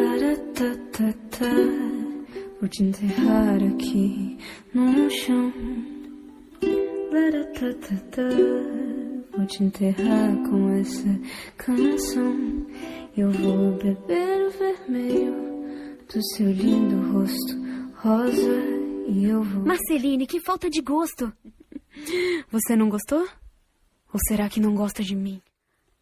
Taratatata, vou te enterrar aqui no chão. Taratatata, vou te enterrar com essa canção. Eu vou beber o vermelho do seu lindo rosto rosa e eu vou... Marceline, que falta de gosto. Você não gostou? Ou será que não gosta de mim?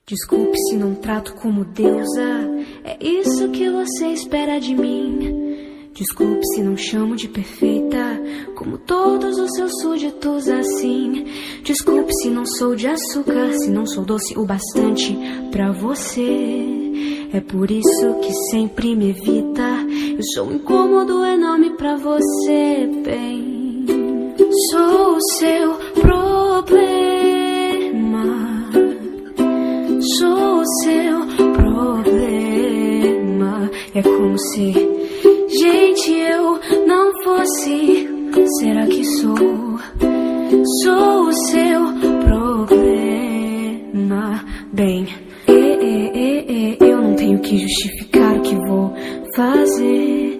Desculpe se não trato como deusa, é isso que você espera de mim. Desculpe se não chamo de perfeita, como todos os seus súditos assim. Desculpe se não sou de açúcar, se não sou doce o bastante pra você. É por isso que sempre me evita, eu sou um incômodo enorme pra você, bem. Sou o seu problema. Sou o seu problema. É como se, gente, eu não fosse. Será que sou? Sou o seu problema. Bem, eu não tenho que justificar o que vou fazer.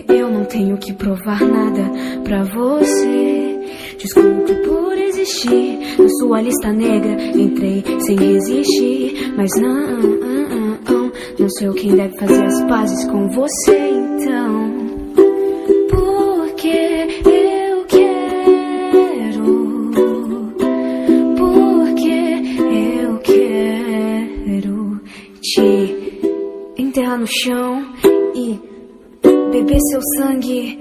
Eu não tenho que provar nada pra você. Desculpe por existir na sua lista negra. Entrei sem resistir, mas não sou eu quem deve fazer as pazes com você, então. Porque eu quero. Porque eu quero te enterrar no chão e beber seu sangue.